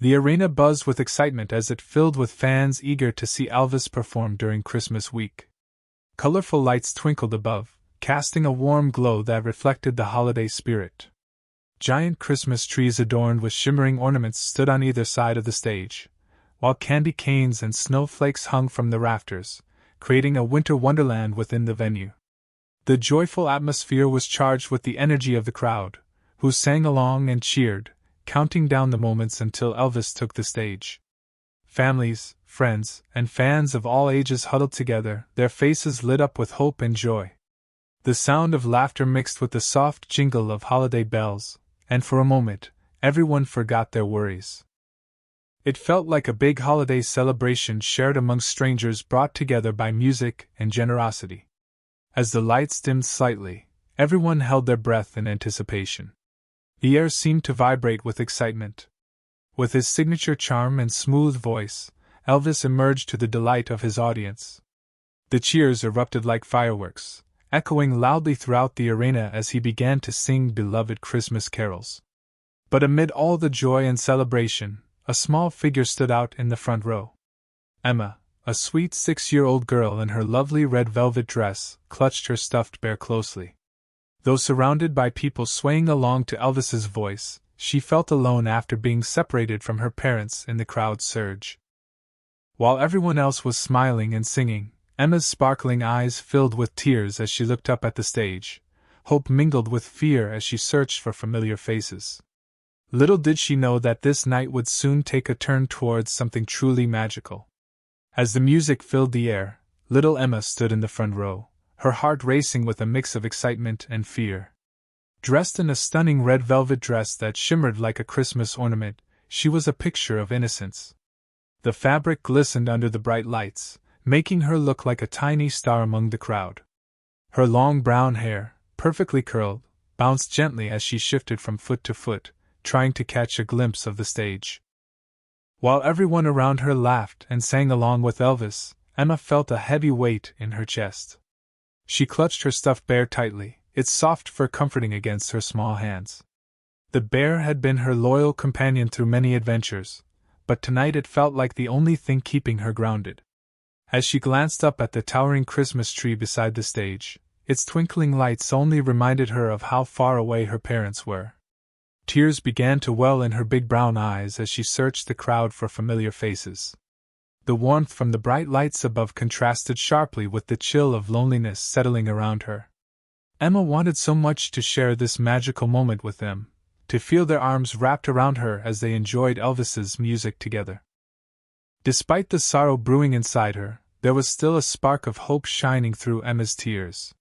The arena buzzed with excitement as it filled with fans eager to see Elvis perform during Christmas week. Colorful lights twinkled above, casting a warm glow that reflected the holiday spirit. Giant Christmas trees adorned with shimmering ornaments stood on either side of the stage, while candy canes and snowflakes hung from the rafters, creating a winter wonderland within the venue. The joyful atmosphere was charged with the energy of the crowd, who sang along and cheered, counting down the moments until Elvis took the stage. Families, friends, and fans of all ages huddled together, their faces lit up with hope and joy. The sound of laughter mixed with the soft jingle of holiday bells, and for a moment, everyone forgot their worries. It felt like a big holiday celebration shared among strangers brought together by music and generosity. As the lights dimmed slightly, everyone held their breath in anticipation. The air seemed to vibrate with excitement. With his signature charm and smooth voice, Elvis emerged to the delight of his audience. The cheers erupted like fireworks, echoing loudly throughout the arena as he began to sing beloved Christmas carols. But amid all the joy and celebration, a small figure stood out in the front row. Emma, a sweet 6-year-old girl in her lovely red velvet dress, clutched her stuffed bear closely. Though surrounded by people swaying along to Elvis's voice, she felt alone after being separated from her parents in the crowd's surge. While everyone else was smiling and singing, Emma's sparkling eyes filled with tears as she looked up at the stage, hope mingled with fear as she searched for familiar faces. Little did she know that this night would soon take a turn towards something truly magical. As the music filled the air, little Emma stood in the front row, her heart racing with a mix of excitement and fear. Dressed in a stunning red velvet dress that shimmered like a Christmas ornament, she was a picture of innocence. The fabric glistened under the bright lights, making her look like a tiny star among the crowd. Her long brown hair, perfectly curled, bounced gently as she shifted from foot to foot, trying to catch a glimpse of the stage. While everyone around her laughed and sang along with Elvis, Emma felt a heavy weight in her chest. She clutched her stuffed bear tightly, its soft fur comforting against her small hands. The bear had been her loyal companion through many adventures, but tonight it felt like the only thing keeping her grounded. As she glanced up at the towering Christmas tree beside the stage, its twinkling lights only reminded her of how far away her parents were. Tears began to well in her big brown eyes as she searched the crowd for familiar faces. The warmth from the bright lights above contrasted sharply with the chill of loneliness settling around her. Emma wanted so much to share this magical moment with them, to feel their arms wrapped around her as they enjoyed Elvis's music together. Despite the sorrow brewing inside her, there was still a spark of hope shining through Emma's tears.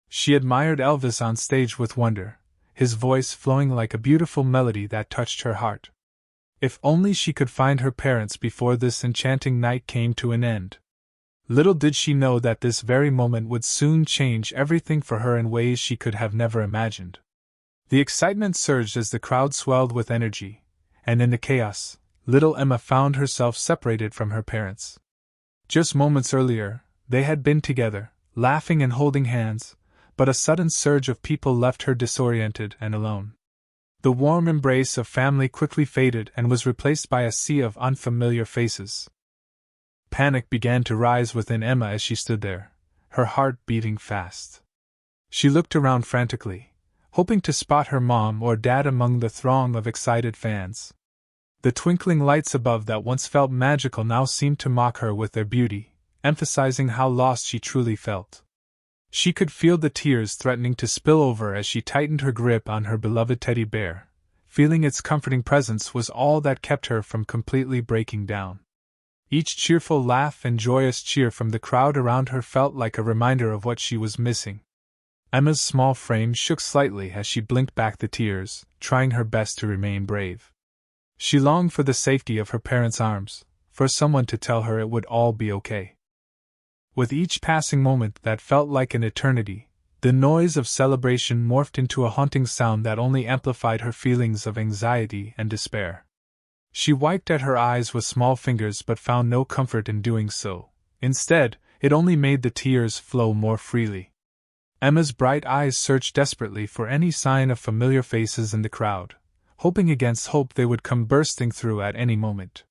She admired Elvis on stage with wonder, his voice flowing like a beautiful melody that touched her heart. If only she could find her parents before this enchanting night came to an end. Little did she know that this very moment would soon change everything for her in ways she could have never imagined. The excitement surged as the crowd swelled with energy, and in the chaos, little Emma found herself separated from her parents. Just moments earlier, they had been together, laughing and holding hands, but a sudden surge of people left her disoriented and alone. The warm embrace of family quickly faded and was replaced by a sea of unfamiliar faces. Panic began to rise within Emma as she stood there, her heart beating fast. She looked around frantically, hoping to spot her mom or dad among the throng of excited fans. The twinkling lights above that once felt magical now seemed to mock her with their beauty, emphasizing how lost she truly felt. She could feel the tears threatening to spill over as she tightened her grip on her beloved teddy bear, feeling its comforting presence was all that kept her from completely breaking down. Each cheerful laugh and joyous cheer from the crowd around her felt like a reminder of what she was missing. Emma's small frame shook slightly as she blinked back the tears, trying her best to remain brave. She longed for the safety of her parents' arms, for someone to tell her it would all be okay. With each passing moment that felt like an eternity, the noise of celebration morphed into a haunting sound that only amplified her feelings of anxiety and despair. She wiped at her eyes with small fingers but found no comfort in doing so. Instead, it only made the tears flow more freely. Emma's bright eyes searched desperately for any sign of familiar faces in the crowd, hoping against hope they would come bursting through at any moment.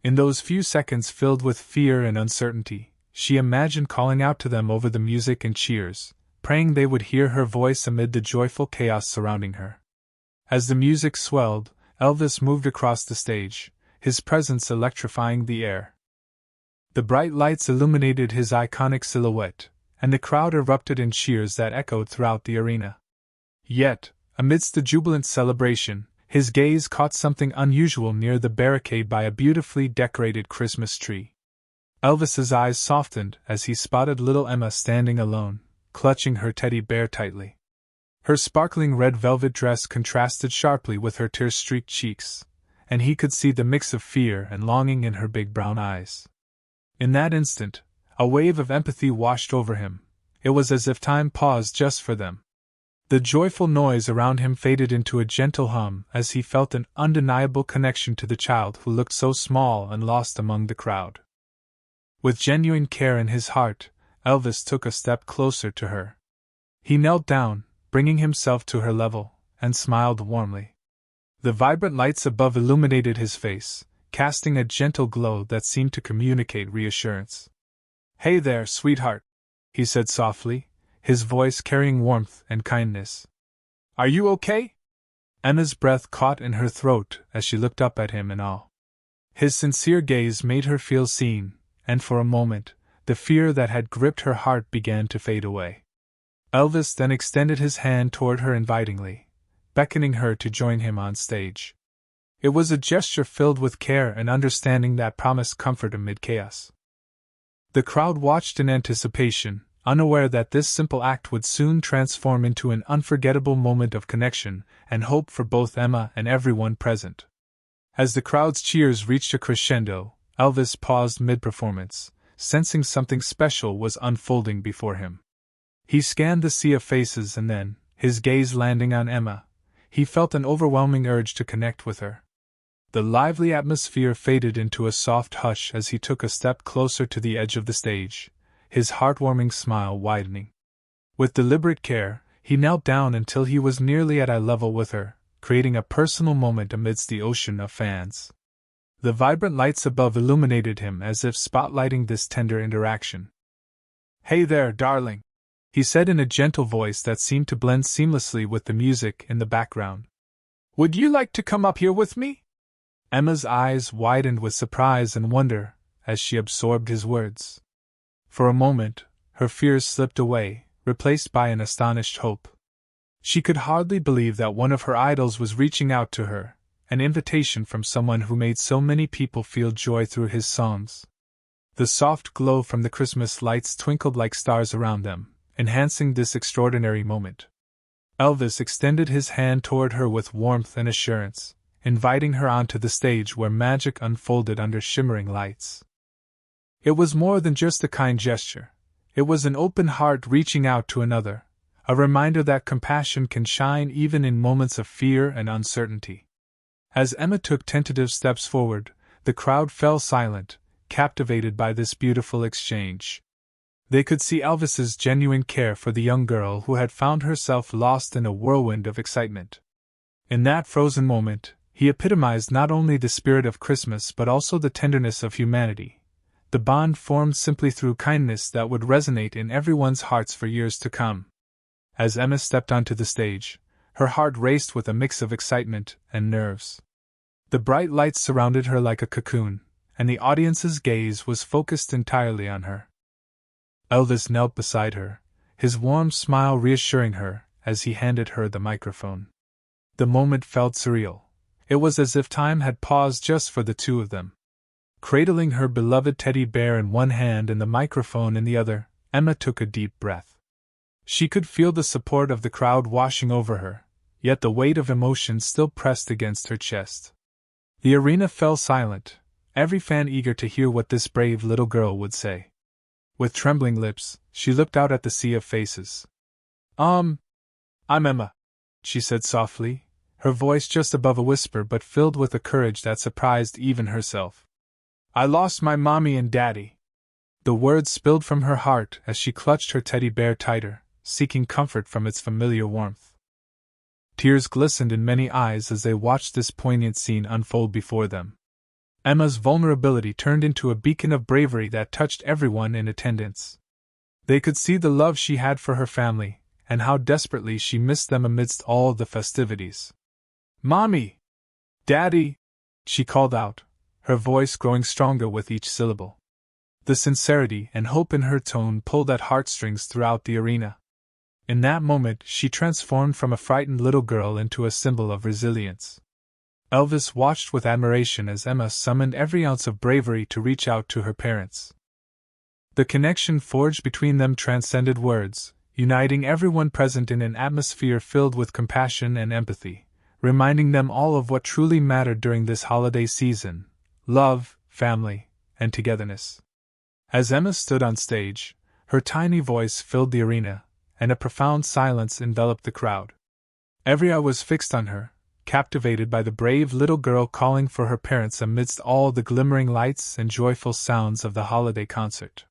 In those few seconds filled with fear and uncertainty, she imagined calling out to them over the music and cheers, praying they would hear her voice amid the joyful chaos surrounding her. As the music swelled, Elvis moved across the stage, his presence electrifying the air. The bright lights illuminated his iconic silhouette, and the crowd erupted in cheers that echoed throughout the arena. Yet, amidst the jubilant celebration, his gaze caught something unusual near the barricade by a beautifully decorated Christmas tree. Elvis's eyes softened as he spotted little Emma standing alone, clutching her teddy bear tightly. Her sparkling red velvet dress contrasted sharply with her tear-streaked cheeks, and he could see the mix of fear and longing in her big brown eyes. In that instant, a wave of empathy washed over him. It was as if time paused just for them. The joyful noise around him faded into a gentle hum as he felt an undeniable connection to the child who looked so small and lost among the crowd. With genuine care in his heart, Elvis took a step closer to her. He knelt down, bringing himself to her level, and smiled warmly. The vibrant lights above illuminated his face, casting a gentle glow that seemed to communicate reassurance. "Hey there, sweetheart," he said softly, his voice carrying warmth and kindness. "Are you okay?" Emma's breath caught in her throat as she looked up at him in awe. His sincere gaze made her feel seen, and for a moment, the fear that had gripped her heart began to fade away. Elvis then extended his hand toward her invitingly, beckoning her to join him on stage. It was a gesture filled with care and understanding that promised comfort amid chaos. The crowd watched in anticipation, unaware that this simple act would soon transform into an unforgettable moment of connection and hope for both Emma and everyone present. As the crowd's cheers reached a crescendo, Elvis paused mid-performance, sensing something special was unfolding before him. He scanned the sea of faces and then, his gaze landing on Emma, he felt an overwhelming urge to connect with her. The lively atmosphere faded into a soft hush as he took a step closer to the edge of the stage, his heartwarming smile widening. With deliberate care, he knelt down until he was nearly at eye level with her, creating a personal moment amidst the ocean of fans. The vibrant lights above illuminated him as if spotlighting this tender interaction. "Hey there, darling," he said in a gentle voice that seemed to blend seamlessly with the music in the background. "Would you like to come up here with me?" Emma's eyes widened with surprise and wonder as she absorbed his words. For a moment, her fears slipped away, replaced by an astonished hope. She could hardly believe that one of her idols was reaching out to her, an invitation from someone who made so many people feel joy through his songs. The soft glow from the Christmas lights twinkled like stars around them, enhancing this extraordinary moment. Elvis extended his hand toward her with warmth and assurance, inviting her onto the stage where magic unfolded under shimmering lights. It was more than just a kind gesture. It was an open heart reaching out to another, a reminder that compassion can shine even in moments of fear and uncertainty. As Emma took tentative steps forward, the crowd fell silent, captivated by this beautiful exchange. They could see Elvis's genuine care for the young girl who had found herself lost in a whirlwind of excitement. In that frozen moment, he epitomized not only the spirit of Christmas but also the tenderness of humanity, the bond formed simply through kindness that would resonate in everyone's hearts for years to come. As Emma stepped onto the stage, her heart raced with a mix of excitement and nerves. The bright lights surrounded her like a cocoon, and the audience's gaze was focused entirely on her. Elvis knelt beside her, his warm smile reassuring her as he handed her the microphone. The moment felt surreal. It was as if time had paused just for the two of them. Cradling her beloved teddy bear in one hand and the microphone in the other, Emma took a deep breath. She could feel the support of the crowd washing over her, yet the weight of emotion still pressed against her chest. The arena fell silent, every fan eager to hear what this brave little girl would say. With trembling lips, she looked out at the sea of faces. I'm Emma," she said softly, her voice just above a whisper but filled with a courage that surprised even herself. "I lost my mommy and daddy." The words spilled from her heart as she clutched her teddy bear tighter, seeking comfort from its familiar warmth. Tears glistened in many eyes as they watched this poignant scene unfold before them. Emma's vulnerability turned into a beacon of bravery that touched everyone in attendance. They could see the love she had for her family, and how desperately she missed them amidst all the festivities. "Mommy! Daddy!" she called out, her voice growing stronger with each syllable. The sincerity and hope in her tone pulled at heartstrings throughout the arena. In that moment, she transformed from a frightened little girl into a symbol of resilience. Elvis watched with admiration as Emma summoned every ounce of bravery to reach out to her parents. The connection forged between them transcended words, uniting everyone present in an atmosphere filled with compassion and empathy, reminding them all of what truly mattered during this holiday season: love, family, and togetherness. As Emma stood on stage, her tiny voice filled the arena, and a profound silence enveloped the crowd. Every eye was fixed on her, captivated by the brave little girl calling for her parents amidst all the glimmering lights and joyful sounds of the holiday concert.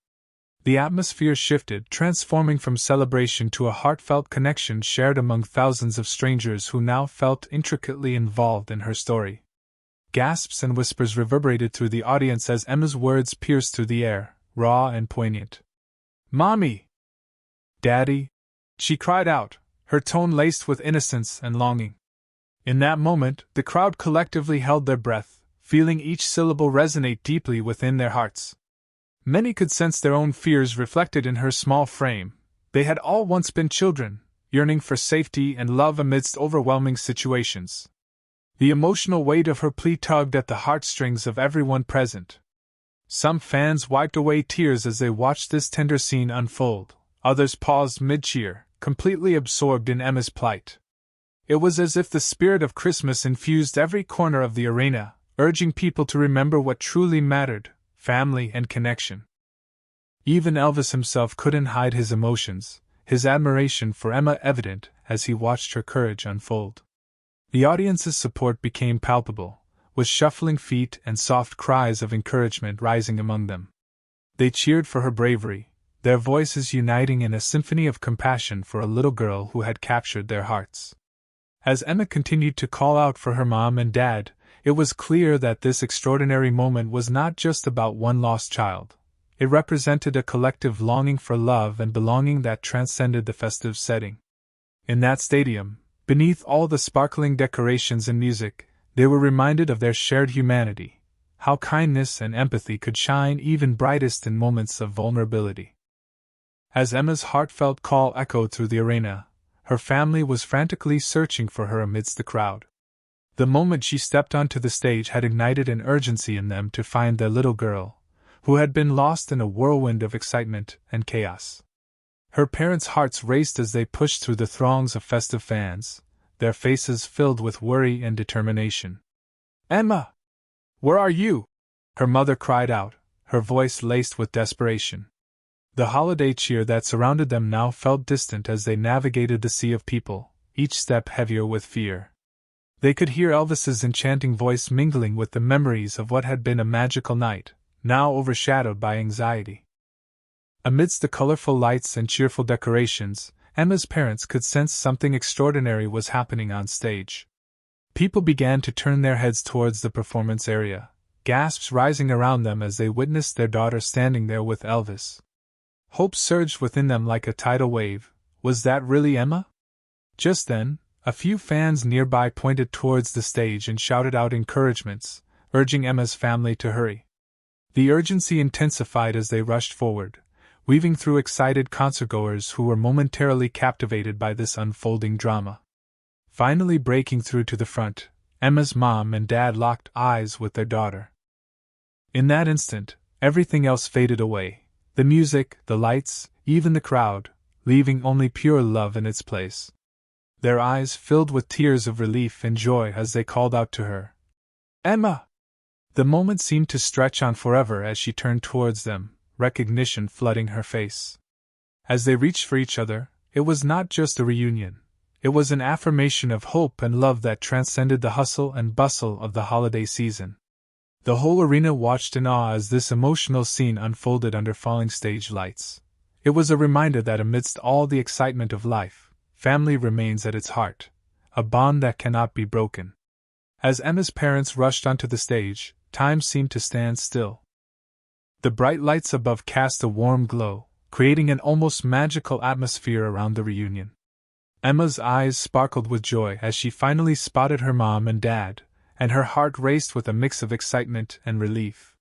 The atmosphere shifted, transforming from celebration to a heartfelt connection shared among thousands of strangers who now felt intricately involved in her story. Gasps and whispers reverberated through the audience as Emma's words pierced through the air, raw and poignant. "Mommy! Daddy!" she cried out, her tone laced with innocence and longing. In that moment, the crowd collectively held their breath, feeling each syllable resonate deeply within their hearts. Many could sense their own fears reflected in her small frame. They had all once been children, yearning for safety and love amidst overwhelming situations. The emotional weight of her plea tugged at the heartstrings of everyone present. Some fans wiped away tears as they watched this tender scene unfold, others paused mid-cheer, completely absorbed in Emma's plight. It was as if the spirit of Christmas infused every corner of the arena, urging people to remember what truly mattered: family and connection. Even Elvis himself couldn't hide his emotions, his admiration for Emma evident as he watched her courage unfold. The audience's support became palpable, with shuffling feet and soft cries of encouragement rising among them. They cheered for her bravery, their voices uniting in a symphony of compassion for a little girl who had captured their hearts. As Emma continued to call out for her mom and dad, it was clear that this extraordinary moment was not just about one lost child. It represented a collective longing for love and belonging that transcended the festive setting. In that stadium, beneath all the sparkling decorations and music, they were reminded of their shared humanity, how kindness and empathy could shine even brightest in moments of vulnerability. As Emma's heartfelt call echoed through the arena, her family was frantically searching for her amidst the crowd. The moment she stepped onto the stage had ignited an urgency in them to find their little girl, who had been lost in a whirlwind of excitement and chaos. Her parents' hearts raced as they pushed through the throngs of festive fans, their faces filled with worry and determination. "Emma! Where are you?" her mother cried out, her voice laced with desperation. The holiday cheer that surrounded them now felt distant as they navigated the sea of people, each step heavier with fear. They could hear Elvis's enchanting voice mingling with the memories of what had been a magical night, now overshadowed by anxiety. Amidst the colorful lights and cheerful decorations, Emma's parents could sense something extraordinary was happening on stage. People began to turn their heads towards the performance area, gasps rising around them as they witnessed their daughter standing there with Elvis. Hope surged within them like a tidal wave. Was that really Emma? Just then, a few fans nearby pointed towards the stage and shouted out encouragements, urging Emma's family to hurry. The urgency intensified as they rushed forward, weaving through excited concertgoers who were momentarily captivated by this unfolding drama. Finally breaking through to the front, Emma's mom and dad locked eyes with their daughter. In that instant, everything else faded away. The music, the lights, even the crowd, leaving only pure love in its place. Their eyes filled with tears of relief and joy as they called out to her, "Emma!" The moment seemed to stretch on forever as she turned towards them, recognition flooding her face. As they reached for each other, it was not just a reunion. It was an affirmation of hope and love that transcended the hustle and bustle of the holiday season. The whole arena watched in awe as this emotional scene unfolded under falling stage lights. It was a reminder that amidst all the excitement of life, family remains at its heart, a bond that cannot be broken. As Emma's parents rushed onto the stage, time seemed to stand still. The bright lights above cast a warm glow, creating an almost magical atmosphere around the reunion. Emma's eyes sparkled with joy as she finally spotted her mom and dad, and her heart raced with a mix of excitement and relief.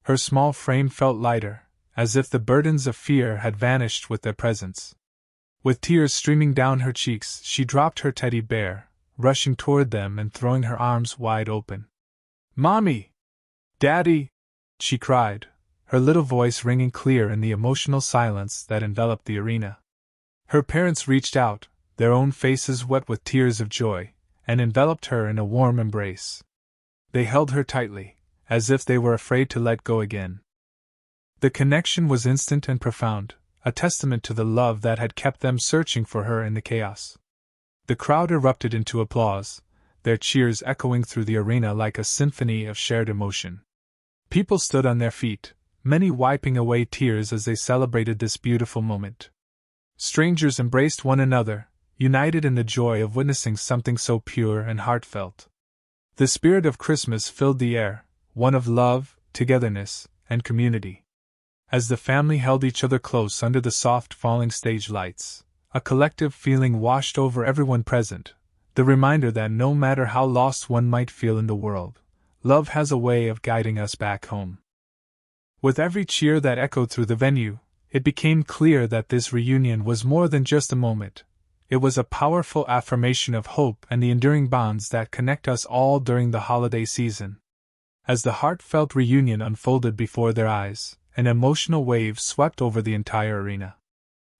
Her small frame felt lighter, as if the burdens of fear had vanished with their presence. With tears streaming down her cheeks, she dropped her teddy bear, rushing toward them and throwing her arms wide open. "Mommy! Daddy!" she cried, her little voice ringing clear in the emotional silence that enveloped the arena. Her parents reached out, their own faces wet with tears of joy, and enveloped her in a warm embrace. They held her tightly, as if they were afraid to let go again. The connection was instant and profound, a testament to the love that had kept them searching for her in the chaos. The crowd erupted into applause, their cheers echoing through the arena like a symphony of shared emotion. People stood on their feet, many wiping away tears as they celebrated this beautiful moment. Strangers embraced one another, united in the joy of witnessing something so pure and heartfelt. The spirit of Christmas filled the air, one of love, togetherness, and community. As the family held each other close under the soft falling stage lights, a collective feeling washed over everyone present, the reminder that no matter how lost one might feel in the world, love has a way of guiding us back home. With every cheer that echoed through the venue, it became clear that this reunion was more than just a moment. It was a powerful affirmation of hope and the enduring bonds that connect us all during the holiday season. As the heartfelt reunion unfolded before their eyes, an emotional wave swept over the entire arena.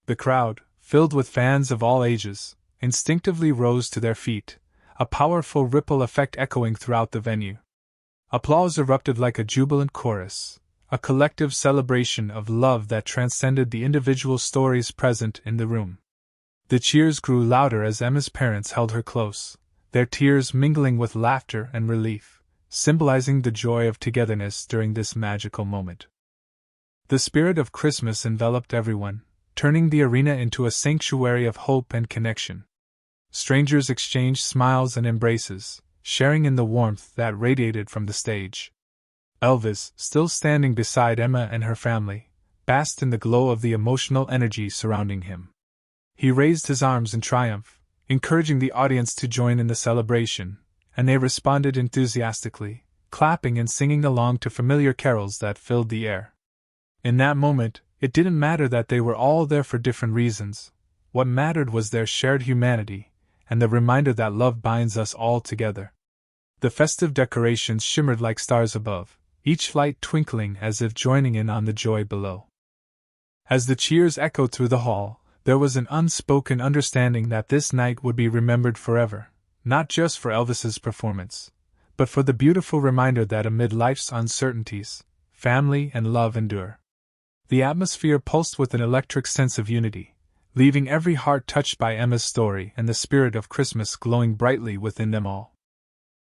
The crowd, filled with fans of all ages, instinctively rose to their feet, a powerful ripple effect echoing throughout the venue. Applause erupted like a jubilant chorus, a collective celebration of love that transcended the individual stories present in the room. The cheers grew louder as Emma's parents held her close, their tears mingling with laughter and relief, symbolizing the joy of togetherness during this magical moment. The spirit of Christmas enveloped everyone, turning the arena into a sanctuary of hope and connection. Strangers exchanged smiles and embraces, sharing in the warmth that radiated from the stage. Elvis, still standing beside Emma and her family, basked in the glow of the emotional energy surrounding him. He raised his arms in triumph, encouraging the audience to join in the celebration, and they responded enthusiastically, clapping and singing along to familiar carols that filled the air. In that moment, it didn't matter that they were all there for different reasons. What mattered was their shared humanity, and the reminder that love binds us all together. The festive decorations shimmered like stars above, each light twinkling as if joining in on the joy below. As the cheers echoed through the hall, there was an unspoken understanding that this night would be remembered forever, not just for Elvis's performance, but for the beautiful reminder that amid life's uncertainties, family and love endure. The atmosphere pulsed with an electric sense of unity, leaving every heart touched by Emma's story and the spirit of Christmas glowing brightly within them all.